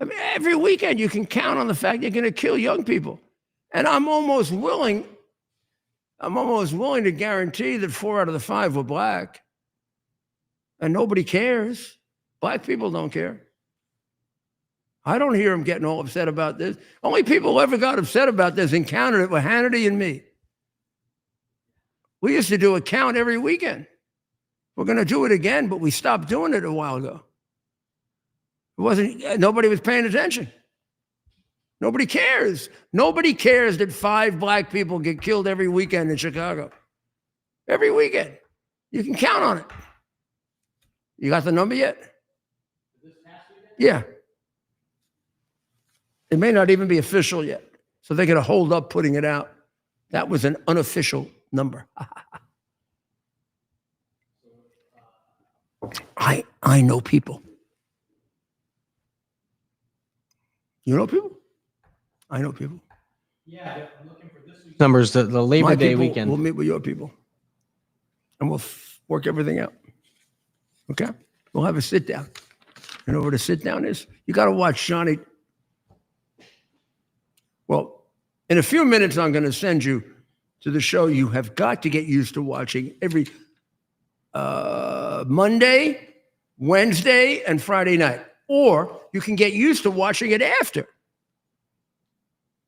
I mean, every weekend you can count on the fact you're going to kill young people. And I'm almost willing to guarantee that 4 out of the 5 were black. And nobody cares. Black people don't care. I don't hear them getting all upset about this. Only people who ever got upset about this and counted it were Hannity and me. We used to do a count every weekend. We're going to do it again, but we stopped doing it a while ago. Nobody was paying attention. Nobody cares. Nobody cares that 5 black people get killed every weekend in Chicago. Every weekend. You can count on it. You got the number yet? Yeah. It may not even be official yet. So they're going to hold up putting it out. That was an unofficial number. I know people. You know people? I know people. Yeah, I'm looking for this week's numbers, the Labor My Day people weekend. will meet with your people. And we'll work everything out. Okay? We'll have a sit down. You know what a sit down is? You got to watch Johnny. Well, in a few minutes, I'm going to send you to the show you have got to get used to watching every Monday, Wednesday, and Friday night. Or you can get used to watching it after.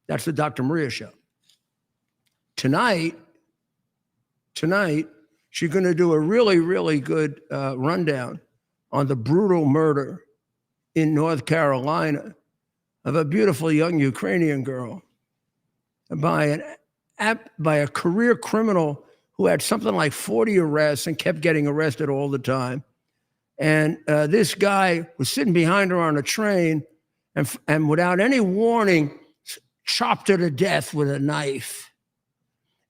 That's the Dr. Maria show. Tonight, she's going to do a really, really good rundown on the brutal murder in North Carolina of a beautiful young Ukrainian girl by a career criminal who had something like 40 arrests and kept getting arrested all the time. And this guy was sitting behind her on a train and without any warning, chopped her to death with a knife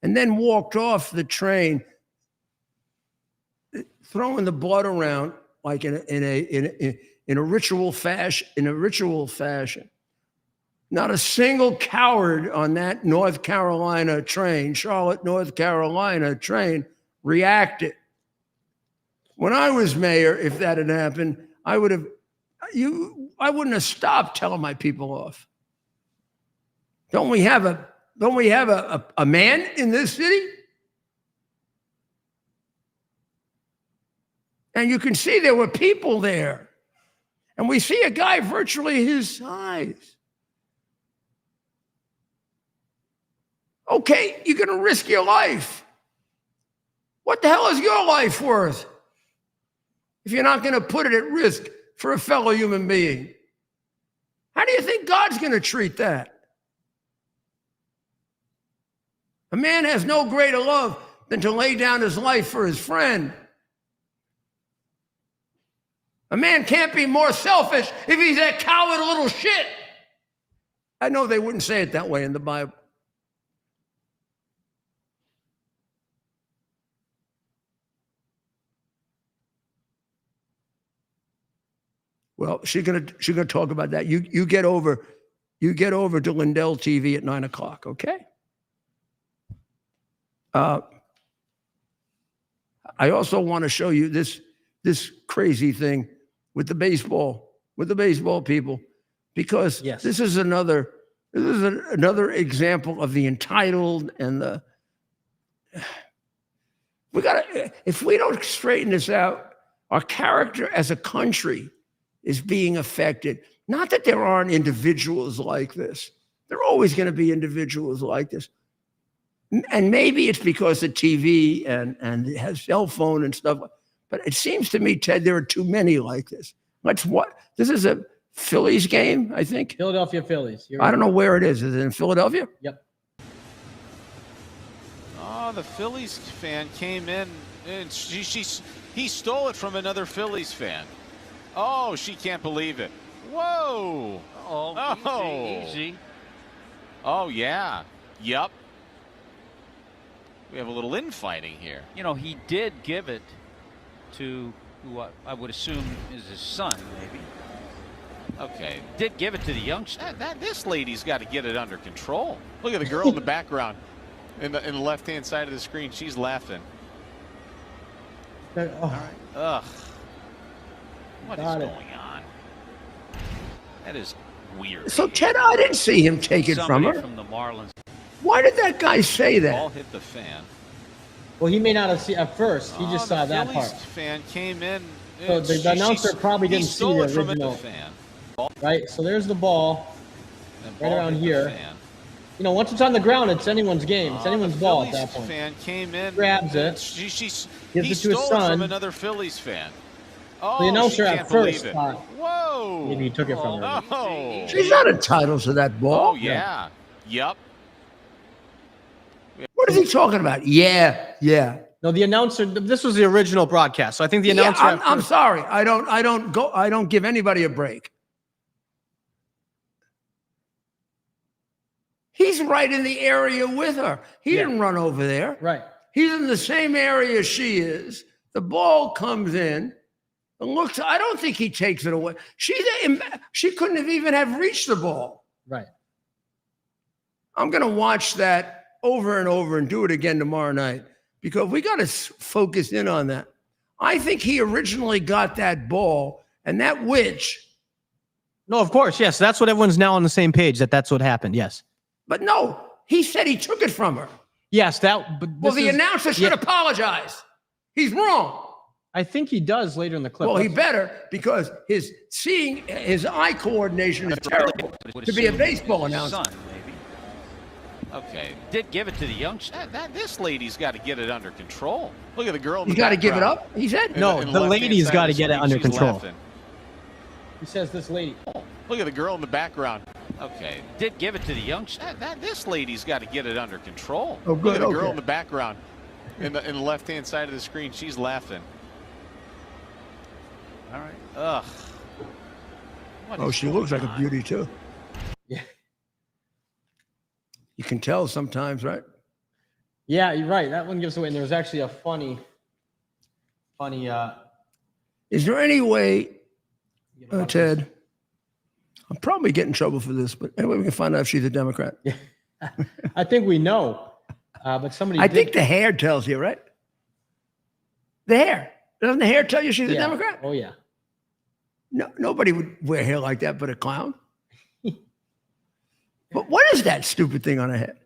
and then walked off the train, throwing the blood around like in a ritual fashion. Not a single coward on that North Carolina train, Charlotte, North Carolina train, reacted. When I was mayor, if that had happened, I wouldn't have stopped telling my people off. Don't we have a man in this city? And you can see there were people there. And we see a guy virtually his size. Okay, you're going to risk your life. What the hell is your life worth if you're not going to put it at risk for a fellow human being? How do you think God's going to treat that? A man has no greater love than to lay down his life for his friend. A man can't be more selfish if he's a coward little shit. I know they wouldn't say it that way in the Bible. Well, she's gonna talk about that. You get over to Lindell TV at 9:00, okay? I also want to show you this crazy thing with the baseball people, because this is another example of the entitled and if we don't straighten this out, our character as a country is being affected. Not that there aren't individuals like this. There are always going to be individuals like this. And maybe it's because of TV and it has cell phone and stuff. But it seems to me, Ted, there are too many like this. This is a Phillies game, I think. Philadelphia Phillies. I don't know where it is. Is it in Philadelphia? Yep. Oh, the Phillies fan came in and he stole it from another Phillies fan. Oh, she can't believe it. Whoa. Easy. Oh, yeah. Yep. We have a little infighting here. You know, he did give it to who I would assume is his son, maybe. Okay. Did give it to the youngster. This lady's got to get it under control. Look at the girl in the background in the left-hand side of the screen. She's laughing. Oh. All right. Ugh. What is going on? That is weird. So, Ted, I didn't see him take it from her. From the Marlins. Why did that guy say that? Ball hit the fan. Well, he may not have seen at first. He just saw that Phillies part. fan came in. So the announcer probably didn't see the From original. the fan. Right. So there's the ball. And Right ball around hit the here. fan. You know, once it's on the ground, it's anyone's game. It's anyone's ball at that Phillies point. fan came in. Grabs it. He Gives it to his stole it son. from another Phillies fan. Oh, The announcer she at can't first believe it. thought Whoa. maybe he took it from her. Oh. She's not entitled to that ball. Oh, yeah. Yep. What is he talking about? Yeah. No, the announcer. This was the original broadcast, so I think the Yeah, announcer. I'm sorry. I don't give anybody a break. He's right in the area with her. He didn't run over there. Right. He's in the same area she is. The ball comes in. It looks. I don't think he takes it away. She couldn't have even have reached the ball. Right. I'm going to watch that over and over and do it again tomorrow night because we got to focus in on that. I think he originally got that ball, and that witch. No, of course, yes. That's what everyone's now on the same page. That's what happened. Yes. But no, he said he took it from her. Yes, that. But well, the announcer should apologize. He's wrong. I think he does later in the clip. Well, he better because his eye coordination is terrible to be a baseball announcer. Son, maybe. Okay. Did give it to the youngster. This lady's got to get it under control. Look at the girl. You got to give it up. He said. No, the lady's got to get it under control. Laughing. He says this lady. Look at the girl in the background. Okay. Did give it to the youngster. This lady's got to get it under control. Oh, good. Look at the okay. girl in the background, in the left-hand side of the screen. She's laughing. All right. Ugh. Oh, she looks like a beauty too. Yeah. You can tell sometimes, right? Yeah, you're right. That one gives away. And there was actually a funny. Is there any way, Ted? I'll probably get in trouble for this, but anyway, we can find out if she's a Democrat. Yeah. I think we know, but somebody. I think the hair tells you, right? The hair. Doesn't the hair tell you she's a Democrat? Oh yeah. No, nobody would wear hair like that but a clown. But what is that stupid thing on her head?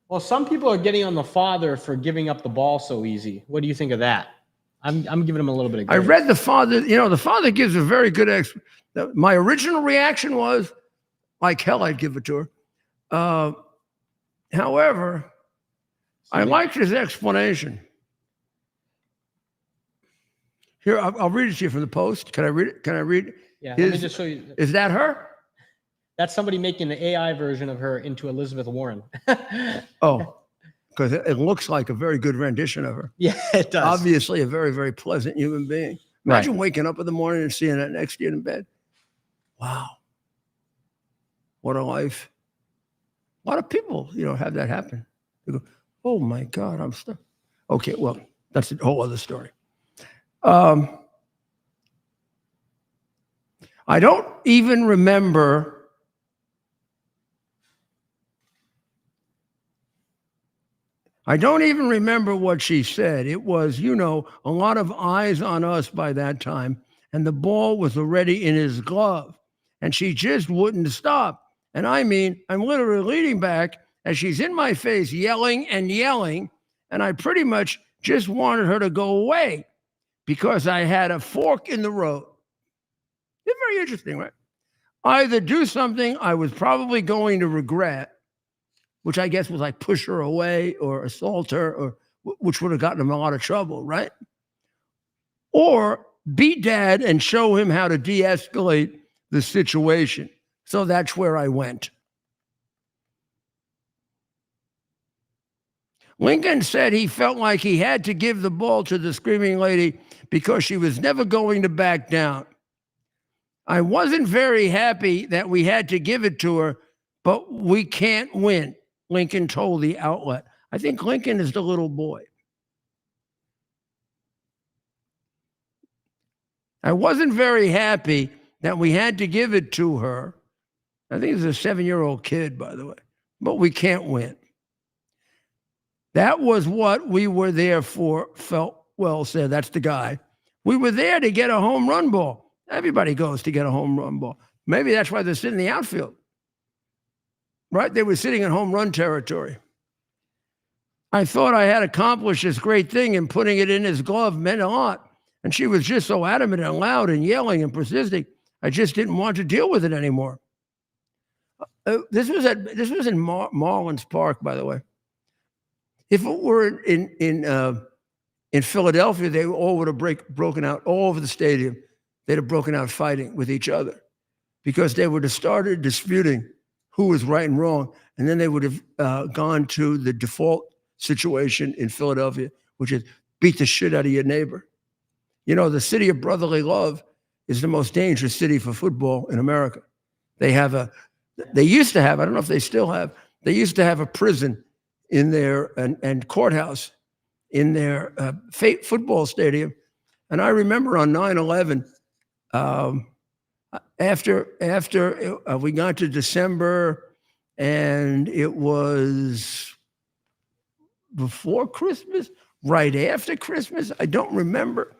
Well, some people are getting on the father for giving up the ball so easy. What do you think of that? I'm giving him a little bit of I grace. read the father, the father gives a very good my original reaction was, like hell, I'd give it to her. However, I liked his explanation. Here, I'll read it to you from the Post. Can I read it? Can I read it? Yeah, let me just show you. Is that her? That's somebody making an AI version of her into Elizabeth Warren. Oh, because it looks like a very good rendition of her. Yeah, it does. Obviously, a very, very pleasant human being. Imagine waking up in the morning and seeing that next to you in bed. Wow. What a life. A lot of people, have that happen. They go, oh my God, I'm stuck. Okay, well, that's a whole other story. I don't even remember what she said. It was, a lot of eyes on us by that time, and the ball was already in his glove, and she just wouldn't stop. And I mean, I'm literally leaning back as she's in my face, yelling and yelling, and I pretty much just wanted her to go away because I had a fork in the road. It's very interesting, right? Either do something I was probably going to regret, which I guess was like push her away or assault her, or which would have gotten him in a lot of trouble, right? Or be dad and show him how to de-escalate the situation. So that's where I went. Lincoln said he felt like he had to give the ball to the screaming lady because she was never going to back down. I wasn't very happy that we had to give it to her, but we can't win, Lincoln told the outlet. I think Lincoln is the little boy. I wasn't very happy that we had to give it to her. I think it's a 7-year-old kid, by the way, but we can't win. That was what we were there for, Feltwell said. That's the guy. We were there to get a home run ball. Everybody goes to get a home run ball. Maybe that's why they're sitting in the outfield. Right? They were sitting in home run territory. I thought I had accomplished this great thing, and putting it in his glove meant a lot. And she was just so adamant and loud and yelling and persisting. I just didn't want to deal with it anymore. This was in Marlins Park, by the way. If it were in Philadelphia, they all would have broken out all over the stadium. They'd have broken out fighting with each other because they would have started disputing who was right and wrong. And then they would have gone to the default situation in Philadelphia, which is beat the shit out of your neighbor. The city of brotherly love is the most dangerous city for football in America. They used to have, I don't know if they still have, they used to have a prison in their, and courthouse in their football stadium. And I remember on 9/11, after we got to December, and it was before Christmas, right after Christmas, I don't remember.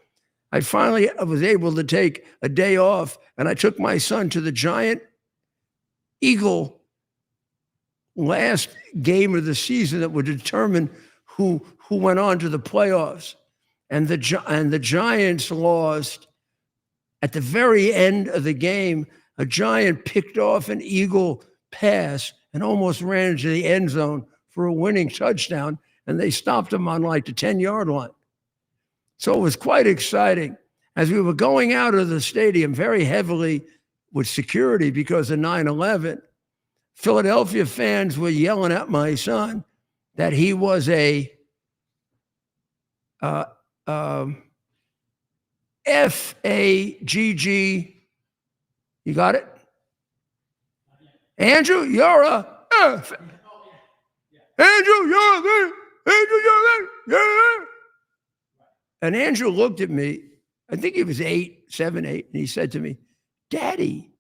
I was able to take a day off, and I took my son to the Giant Eagle last game of the season that would determine who went on to the playoffs. And the Giants lost. At the very end of the game, a Giant picked off an Eagle pass and almost ran into the end zone for a winning touchdown, and they stopped him on like the 10-yard line. So it was quite exciting. As we were going out of the stadium very heavily with security because of 9/11, Philadelphia fans were yelling at my son that he was a FAGG. You got it? Andrew, you're a F. Andrew, you're a Andrew, you're a yeah. And Andrew looked at me. I think he was 7, 8, and he said to me, "Daddy,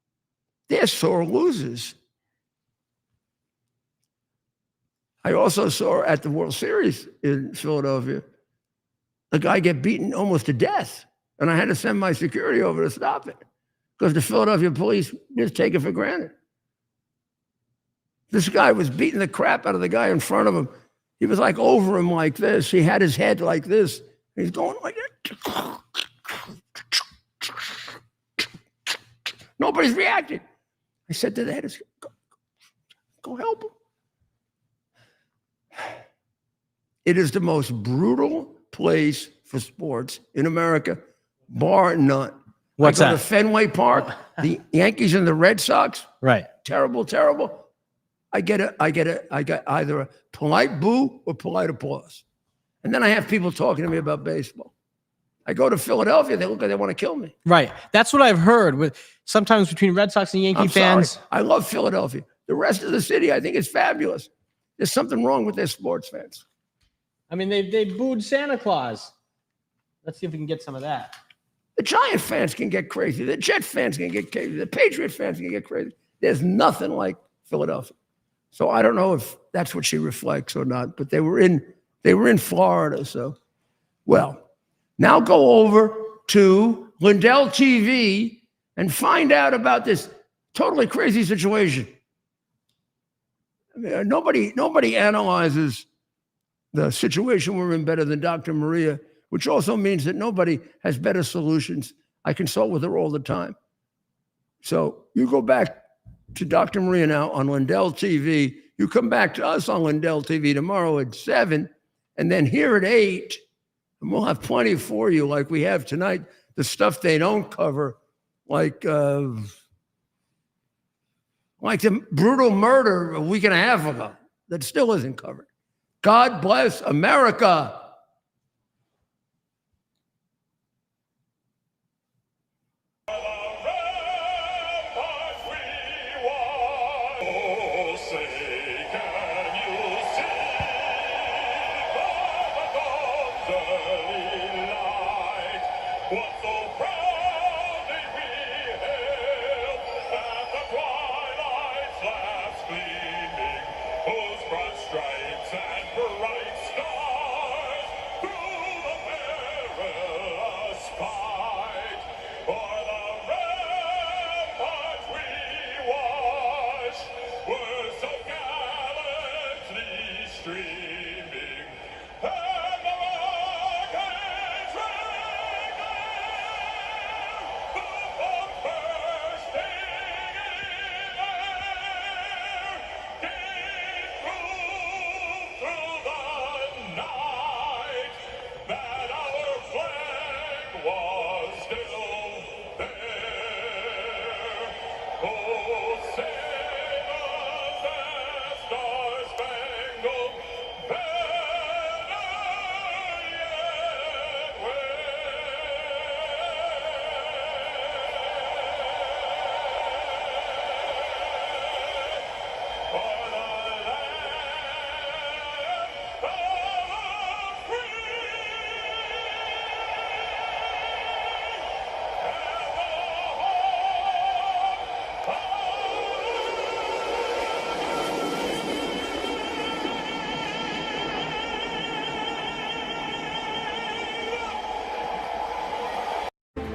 they're sore losers." I also saw at the World Series in Philadelphia a guy get beaten almost to death, and I had to send my security over to stop it because the Philadelphia police just take it for granted. This guy was beating the crap out of the guy in front of him. He was like over him like this. He had his head like this. He's going like that. Nobody's reacting. I said to the head, go help him. It is the most brutal place for sports in America, bar none. What's I go that? to Fenway Park, the Yankees and the Red Sox. Right. Terrible, terrible. I get either a polite boo or polite applause. And then I have people talking to me about baseball. I go to Philadelphia, they look like they want to kill me. Right. That's what I've heard with sometimes between Red Sox and Yankee fans. Sorry. I love Philadelphia. The rest of the city, I think it's fabulous. There's something wrong with their sports fans. I mean, they booed Santa Claus. Let's see if we can get some of that. The Giant fans can get crazy. The Jet fans can get crazy. The Patriot fans can get crazy. There's nothing like Philadelphia. So I don't know if that's what she reflects or not, but they were in Florida. So, well, now go over to Lindell TV and find out about this totally crazy situation. I mean, nobody analyzes the situation we're in better than Dr. Maria, which also means that nobody has better solutions. I consult with her all the time. So you go back to Dr. Maria now on Lindell TV. You come back to us on Lindell TV tomorrow at 7, and then here at 8, and we'll have plenty for you like we have tonight, the stuff they don't cover, like the brutal murder a week and a half ago that still isn't covered. God bless America. Whose broad stripes and bright stars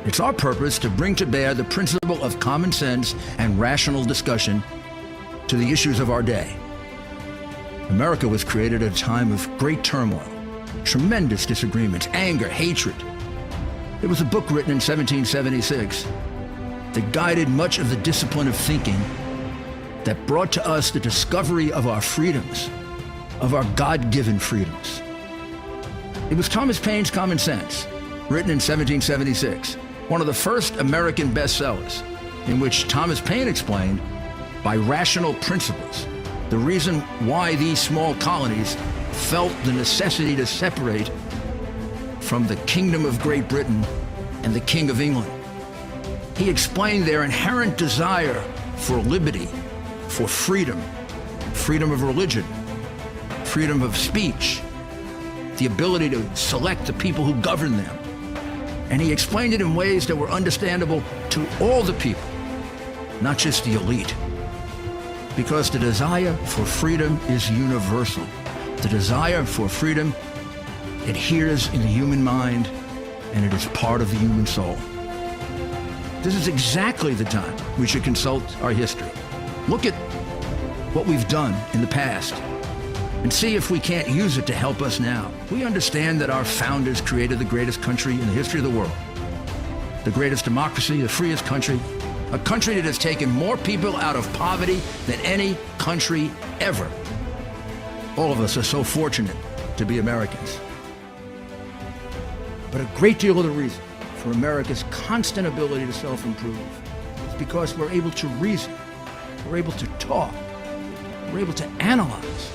It's our purpose to bring to bear the principle of common sense and rational discussion to the issues of our day. America was created at a time of great turmoil, tremendous disagreements, anger, hatred. There was a book written in 1776 that guided much of the discipline of thinking that brought to us the discovery of our freedoms, of our God-given freedoms. It was Thomas Paine's Common Sense, written in 1776, one of the first American bestsellers, in which Thomas Paine explained, by rational principles, the reason why these small colonies felt the necessity to separate from the Kingdom of Great Britain and the King of England. He explained their inherent desire for liberty, for freedom, freedom of religion, freedom of speech, the ability to select the people who govern them. And he explained it in ways that were understandable to all the people, not just the elite. Because the desire for freedom is universal. The desire for freedom adheres in the human mind, and it is part of the human soul. This is exactly the time we should consult our history. Look at what we've done in the past and see if we can't use it to help us now. We understand that our founders created the greatest country in the history of the world, the greatest democracy, the freest country, a country that has taken more people out of poverty than any country ever. All of us are so fortunate to be Americans. But a great deal of the reason for America's constant ability to self-improve is because we're able to reason, we're able to talk, we're able to analyze,